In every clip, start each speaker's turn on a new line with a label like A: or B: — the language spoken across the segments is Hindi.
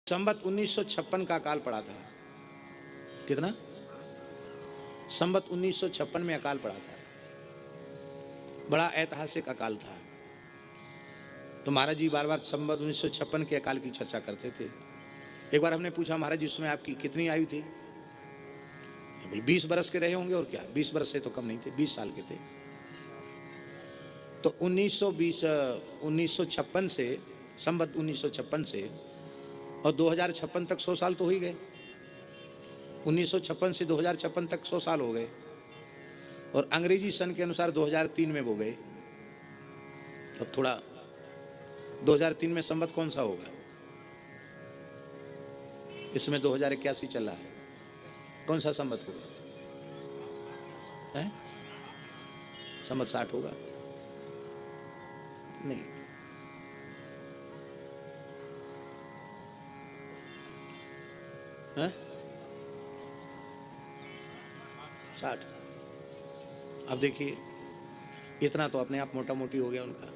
A: संवत 1956 का अकाल पड़ा था। कितना? संवत 1956 में अकाल पड़ा था। बड़ा ऐतिहासिक अकाल था। तो महाराज जी बार बार संवत 1956 के अकाल की चर्चा करते थे। एक बार हमने पूछा, महाराज जी उस समय आपकी कितनी आयु थी? 20 बरस के रहे होंगे, और क्या 20 बरस से तो कम नहीं थे, 20 साल के थे। तो 1956 से, संवत 1956 से और 2056 तक 100 साल तो हो ही गए। 1956 से 2056 तक 100 साल हो गए, और अंग्रेजी सन के अनुसार 2003 में वो गए। अब थोड़ा 2003 में संवत कौन सा होगा? इसमें 2081 चल रहा है, कौन सा संवत होगा? संवत 60 होगा? नहीं, है 60। अब देखिए, इतना तो अपने आप मोटा मोटी हो गया उनका।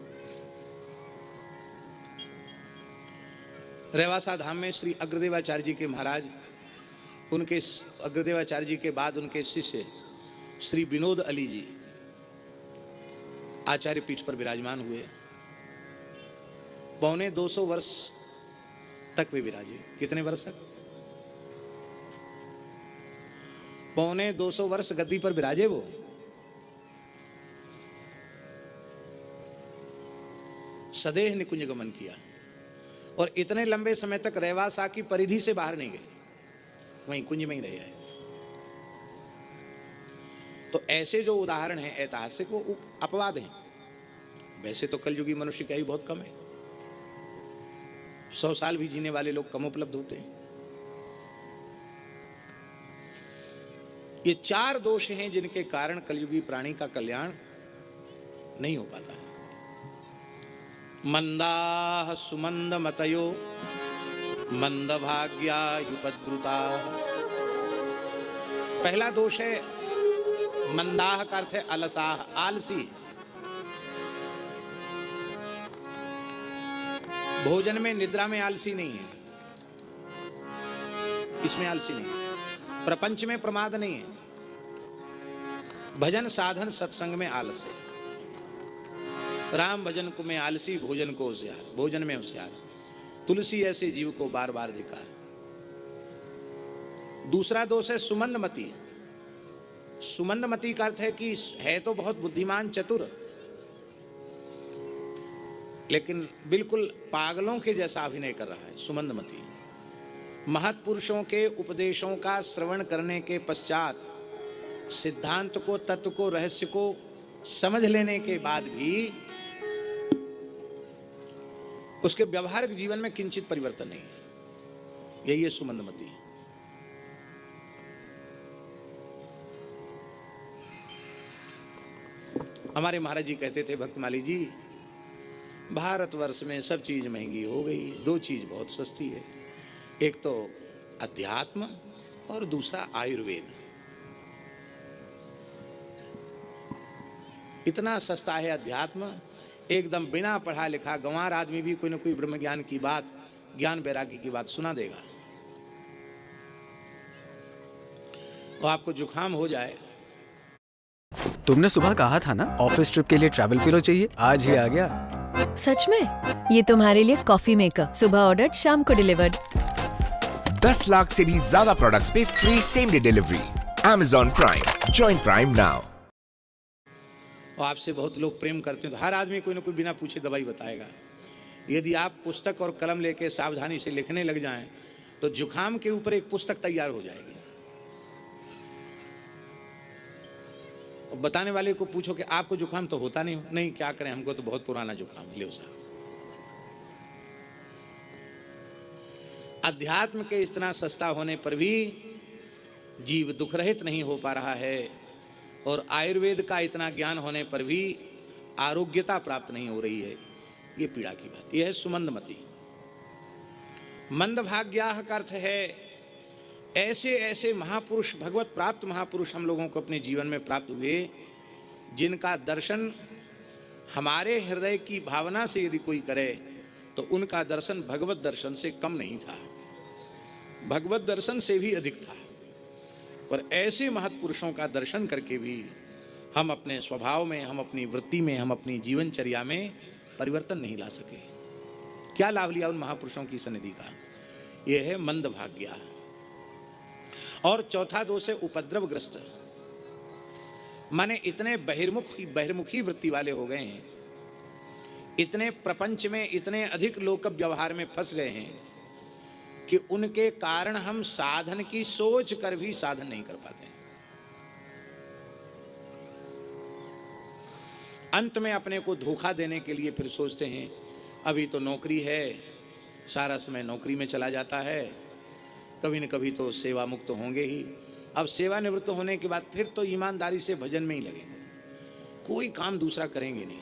A: रेवासा धाम में श्री अग्रदेवाचार्य जी के महाराज, उनके अग्रदेवाचार्य जी के बाद उनके शिष्य श्री विनोद अली जी आचार्य पीठ पर विराजमान हुए। 250 वर्ष तक वे विराजे। कितने वर्ष तक? 250 वर्ष गद्दी पर विराजे वो। सदेह निकुंज गमन किया, और इतने लंबे समय तक रेवासा की परिधि से बाहर नहीं गए, वहीं कुंज में ही रहे हैं। तो ऐसे जो उदाहरण हैं ऐतिहासिक, वो अपवाद हैं। वैसे तो कलयुगी मनुष्य की आयु बहुत कम है, 100 साल भी जीने वाले लोग कम उपलब्ध होते हैं। ये 4 दोष हैं जिनके कारण कलयुगी प्राणी का कल्याण नहीं हो पाता है। मंदाः सुमंद मतयो मंद भाग्या युपद्रुता। पहला दोष है मंदाह का अर्थ है अलसाह, आलसी। भोजन में, निद्रा में आलसी नहीं है, इसमें आलसी नहीं है। प्रपंच में प्रमाद नहीं है। भजन साधन सत्संग में आलस है। राम भजन को में आलसी, भोजन को होशियार, भोजन में होशियार। तुलसी ऐसे जीव को बार बार धिक्कार। दूसरा दोष है सुमंदमती। सुमंदमती का अर्थ है कि है तो बहुत बुद्धिमान चतुर, लेकिन बिल्कुल पागलों के जैसा अभिनय कर रहा है। सुमंदमती। महत्पुरुषों के उपदेशों का श्रवण करने के पश्चात सिद्धांत को, तत्व को, रहस्य को समझ लेने के बाद भी उसके व्यवहारिक जीवन में किंचित परिवर्तन नहीं है। यही है सुमंदमती। हमारे महाराज जी कहते थे, भक्तमाली जी, भारतवर्ष में सब चीज महंगी हो गई, 2 चीज बहुत सस्ती है, एक तो अध्यात्म और दूसरा आयुर्वेद। इतना सस्ता है अध्यात्म, एकदम बिना पढ़ा लिखा गंवार आदमी भी कोई ना कोई ब्रह्म ज्ञान की बात, ज्ञान वैराग्य की बात सुना देगा। और आपको जुकाम हो जाए।
B: तुमने सुबह कहा था ना ऑफिस ट्रिप के लिए ट्रैवल पिलो चाहिए, आज ही आ गया।
C: सच में? ये तुम्हारे लिए कॉफी मेकर, सुबह ऑर्डर शाम को डिलीवर्ड।
D: 10 लाख से भी ज्यादा प्रोडक्ट्स पे free same day delivery. Amazon Prime, Join Prime now।
A: और आपसे बहुत लोग प्रेम करते हैं, तो हर आदमी कोई ना कोई बिना पूछे दवाई बताएगा। यदि आप पुस्तक और कलम लेके सावधानी से लिखने लग जाएं, तो जुकाम के ऊपर एक पुस्तक तैयार हो जाएगी। और बताने वाले को पूछो कि आपको जुकाम तो होता नहीं? नहीं, क्या करें, हमको तो बहुत पुराना जुकाम है। ले साहब, अध्यात्म के इतना सस्ता होने पर भी जीव दुख रहित नहीं हो पा रहा है, और आयुर्वेद का इतना ज्ञान होने पर भी आरोग्यता प्राप्त नहीं हो रही है। ये पीड़ा की बात। यह है सुमंदमती। मंदभाग्याः का अर्थ है ऐसे ऐसे महापुरुष, भगवत प्राप्त महापुरुष हम लोगों को अपने जीवन में प्राप्त हुए, जिनका दर्शन हमारे हृदय की भावना से यदि कोई करे तो उनका दर्शन भगवत दर्शन से कम नहीं था। भगवत दर्शन से भी अधिक था। पर ऐसे महत्पुरुषों का दर्शन करके भी हम अपने स्वभाव में, हम अपनी वृत्ति में, हम अपनी जीवनचर्या में परिवर्तन नहीं ला सके। क्या लाभ लिया उन महापुरुषों की सन्निधि का? यह है मंद भाग्य। और चौथा दोष है उपद्रवग्रस्त। माने इतने बहिर्मुखी वृत्ति वाले हो गए हैं, इतने प्रपंच में, इतने अधिक लोक व्यवहार में फंस गए हैं कि उनके कारण हम साधन की सोच कर भी साधन नहीं कर पाते। अंत में अपने को धोखा देने के लिए फिर सोचते हैं अभी तो नौकरी है, सारा समय नौकरी में चला जाता है, कभी न कभी तो सेवा मुक्त होंगे ही। अब सेवानिवृत्त होने के बाद फिर तो ईमानदारी से भजन में ही लगेंगे, कोई काम दूसरा करेंगे नहीं।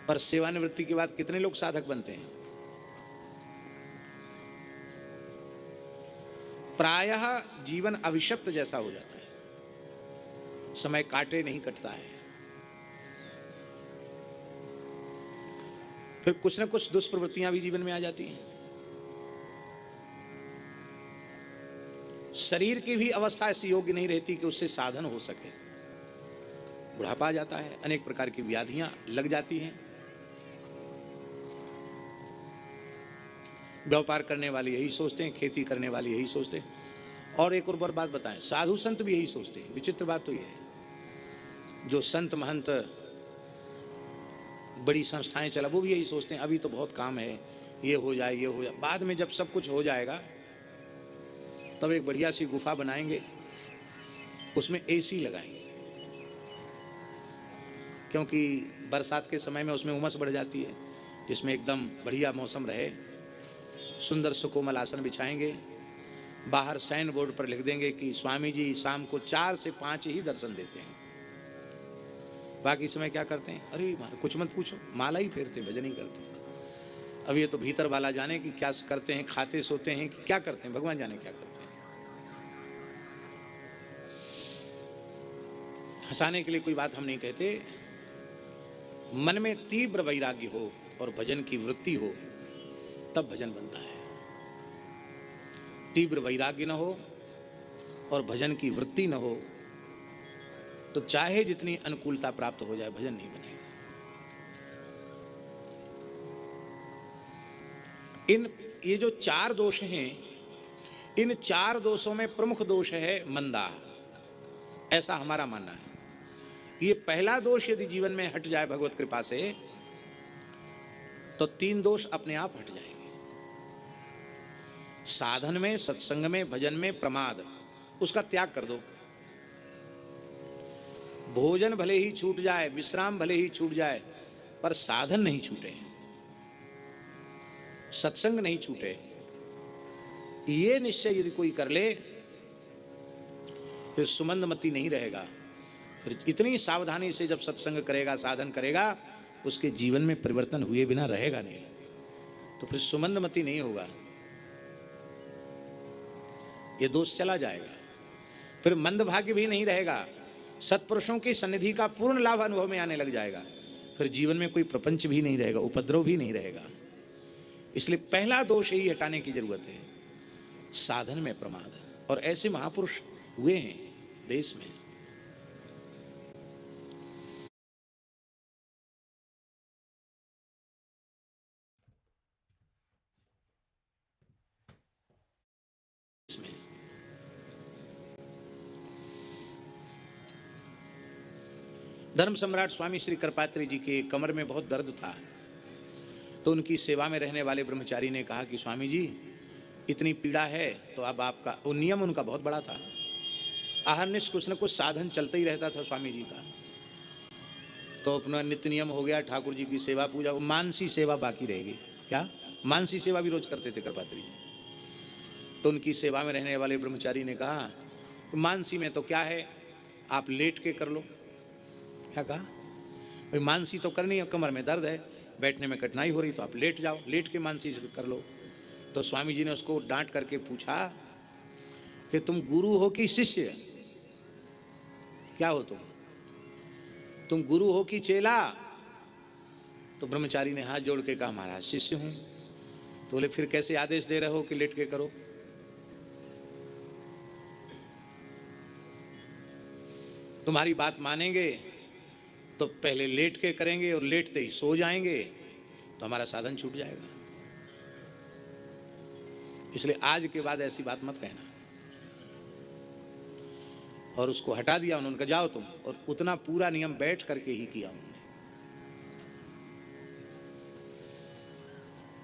A: पर सेवानिवृत्ति के बाद कितने लोग साधक बनते हैं? प्रायः जीवन अभिशप्त जैसा हो जाता है, समय काटे नहीं कटता है। फिर कुछ न कुछ दुष्प्रवृत्तियां भी जीवन में आ जाती हैं। शरीर की भी अवस्था ऐसी योग्य नहीं रहती कि उससे साधन हो सके। बुढ़ापा आ जाता है, अनेक प्रकार की व्याधियां लग जाती हैं। व्यापार करने वाले यही सोचते हैं, खेती करने वाले यही सोचते हैं। और एक और बात बताएं, साधु संत भी यही सोचते हैं। विचित्र बात तो यह है, जो संत महंत बड़ी संस्थाएं चला वो भी यही सोचते हैं अभी तो बहुत काम है, ये हो जाए, ये हो जाए। बाद में जब सब कुछ हो जाएगा तब एक बढ़िया सी गुफा बनाएंगे, उसमें एसी लगाएंगे, क्योंकि बरसात के समय में उसमें उमस बढ़ जाती है, जिसमें एकदम बढ़िया मौसम रहे। सुंदर सुकोमल आसन बिछाएंगे, बाहर साइन बोर्ड पर लिख देंगे कि स्वामी जी शाम को 4 से 5 ही दर्शन देते हैं, बाकी समय क्या करते हैं? अरे कुछ मत पूछो, माला ही फेरते, भजन ही करते हैं। अब ये तो भीतर वाला जाने कि क्या करते हैं, खाते सोते हैं कि क्या करते हैं, भगवान जाने क्या करते हैं। हंसाने के लिए कोई बात हम नहीं कहते। मन में तीव्र वैराग्य हो और भजन की वृत्ति हो तब भजन बनता है। तीव्र वैराग्य न हो और भजन की वृत्ति न हो तो चाहे जितनी अनुकूलता प्राप्त हो जाए, भजन नहीं बनेगा। ये जो 4 दोष हैं, इन 4 दोषों में प्रमुख दोष है मंदा, ऐसा हमारा मानना है। ये पहला दोष यदि जीवन में हट जाए भगवत कृपा से तो 3 दोष अपने आप हट जाएंगे। साधन में, सत्संग में, भजन में प्रमाद, उसका त्याग कर दो। भोजन भले ही छूट जाए, विश्राम भले ही छूट जाए, पर साधन नहीं छूटे, सत्संग नहीं छूटे। ये निश्चय यदि कोई कर ले फिर सुमंदमती नहीं रहेगा। फिर इतनी सावधानी से जब सत्संग करेगा, साधन करेगा, उसके जीवन में परिवर्तन हुए बिना रहेगा नहीं, तो फिर सुमंदमती नहीं होगा, ये दोष चला जाएगा। फिर मंदभाग्य भी नहीं रहेगा, सत्पुरुषों की सन्निधि का पूर्ण लाभ अनुभव में आने लग जाएगा। फिर जीवन में कोई प्रपंच भी नहीं रहेगा, उपद्रव भी नहीं रहेगा। इसलिए पहला दोष ही हटाने की जरूरत है, साधन में प्रमाद। और ऐसे महापुरुष हुए हैं देश में। धर्म सम्राट स्वामी श्री कृपात्री जी के कमर में बहुत दर्द था, तो उनकी सेवा में रहने वाले ब्रह्मचारी ने कहा कि स्वामी जी इतनी पीड़ा है तो अब आपका, वो नियम उनका बहुत बड़ा था, अहर्निश कुछ न कुछ साधन चलता ही रहता था स्वामी जी का। तो अपना नित्य नियम हो गया, ठाकुर जी की सेवा पूजा, मानसी सेवा बाकी रहेगी। क्या मानसी सेवा भी रोज करते थे कृपात्री जी। तो उनकी सेवा में रहने वाले ब्रह्मचारी ने कहा मानसी में तो क्या है, आप लेट के कर लो। क्या कहा? भाई मानसी तो करनी है, कमर में दर्द है, बैठने में कठिनाई हो रही, तो आप लेट जाओ, लेट के मानसी कर लो। तो स्वामी जी ने उसको डांट करके पूछा कि तुम गुरु हो कि शिष्य? क्या हो तुम गुरु हो कि चेला? तो ब्रह्मचारी ने हाथ जोड़ के कहा महाराज शिष्य हूं। तो बोले फिर कैसे आदेश दे रहे हो कि लेट के करो? तुम्हारी बात मानेंगे तो पहले लेट के करेंगे और लेटते ही सो जाएंगे तो हमारा साधन छूट जाएगा। इसलिए आज के बाद ऐसी बात मत कहना। और उसको हटा दिया उन्होंने, कहा जाओ तुम, और उतना पूरा नियम बैठ करके ही किया उन्होंने।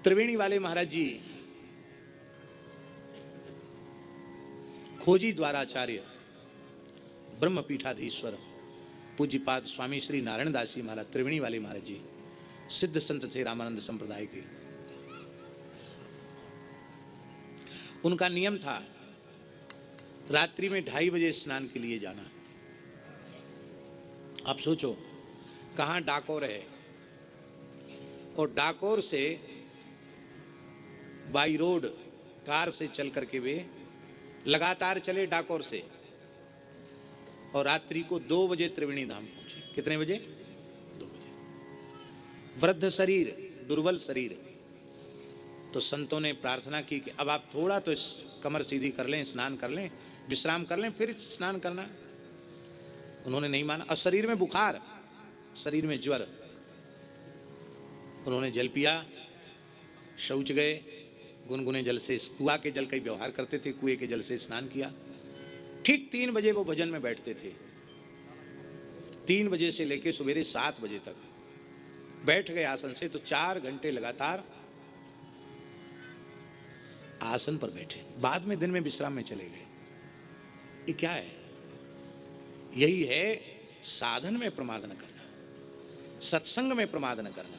A: त्रिवेणी वाले महाराज जी खोजी द्वाराचार्य ब्रह्मपीठाधीश्वर पूज्यपाद स्वामी श्री नारायण दास जी महाराज त्रिवेणी वाले महाराज जी सिद्ध संत थे रामानंद संप्रदाय के। उनका नियम था रात्रि में 2:30 बजे स्नान के लिए जाना। आप सोचो कहाँ डाकोर है, और डाकोर से बाई रोड कार से चल करके वे लगातार चले डाकोर से, और रात्रि को 2 बजे त्रिवेणी धाम पहुंचे। कितने बजे? 2 बजे। वृद्ध शरीर, दुर्बल शरीर। तो संतों ने प्रार्थना की कि अब आप थोड़ा तो इस कमर सीधी कर लें, स्नान कर लें, विश्राम कर लें, फिर स्नान करना। उन्होंने नहीं माना। और शरीर में बुखार, शरीर में ज्वर। उन्होंने जल पिया, शौच गए, गुनगुने जल से, कुआ के जल का ही व्यवहार करते थे, कुएं के जल से स्नान किया। ठीक 3 बजे वो भजन में बैठते थे। 3 बजे से लेकर सवेरे 7 बजे तक बैठ गए आसन से, तो 4 घंटे लगातार आसन पर बैठे। बाद में दिन में विश्राम में चले गए। ये क्या है? यही है साधन में प्रमाद न करना, सत्संग में प्रमाद न करना।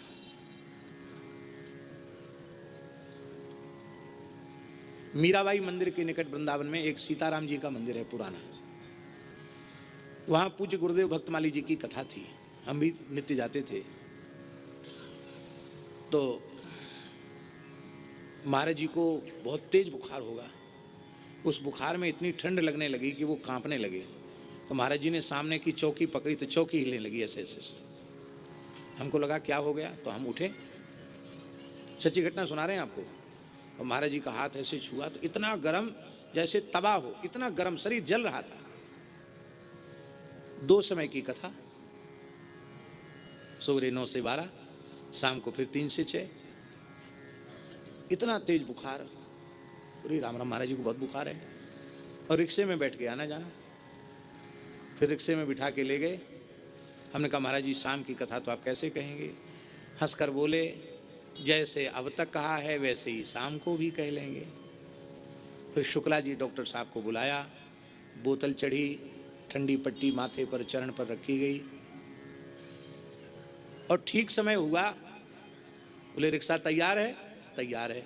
A: मीराबाई मंदिर के निकट वृंदावन में एक सीताराम जी का मंदिर है पुराना। वहां पूज्य गुरुदेव भक्तमाली जी की कथा थी। हम भी नित्य जाते थे। तो महाराज जी को बहुत तेज बुखार होगा। उस बुखार में इतनी ठंड लगने लगी कि वो कांपने लगे। तो महाराज जी ने सामने की चौकी पकड़ी तो चौकी हिलने लगी ऐसे ऐसे। हमको लगा क्या हो गया, तो हम उठे। सच्ची घटना सुना रहे हैं आपको। और महाराज जी का हाथ ऐसे छुआ तो इतना गर्म जैसे तवा हो, इतना गर्म, शरीर जल रहा था। 2 समय की कथा, सवेरे 9 से 12, शाम को फिर 3 से 6। इतना तेज बुखार। अरे राम राम, महाराज जी को बहुत बुखार है। और रिक्शे में बैठ के आना जाना। फिर रिक्शे में बिठा के ले गए। हमने कहा महाराज जी शाम की कथा तो आप कैसे कहेंगे? हंसकर बोले जैसे अब तक कहा है वैसे ही शाम को भी कह लेंगे। फिर शुक्ला जी डॉक्टर साहब को बुलाया, बोतल चढ़ी, ठंडी पट्टी माथे पर चरण पर रखी गई, और ठीक समय हुआ। बोले रिक्शा तैयार है? तैयार है।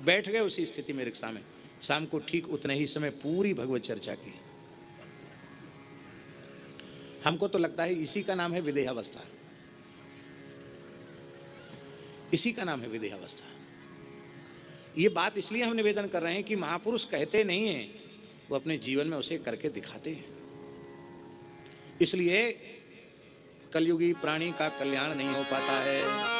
A: बैठ गए उसी स्थिति में रिक्शा में। शाम को ठीक उतने ही समय पूरी भगवत चर्चा की। हमको तो लगता है इसी का नाम है विदेहावस्था। इसी का नाम है विदेहावस्था। ये बात इसलिए हम निवेदन कर रहे हैं कि महापुरुष कहते नहीं हैं, वो अपने जीवन में उसे करके दिखाते हैं। इसलिए कलयुगी प्राणी का कल्याण नहीं हो पाता है।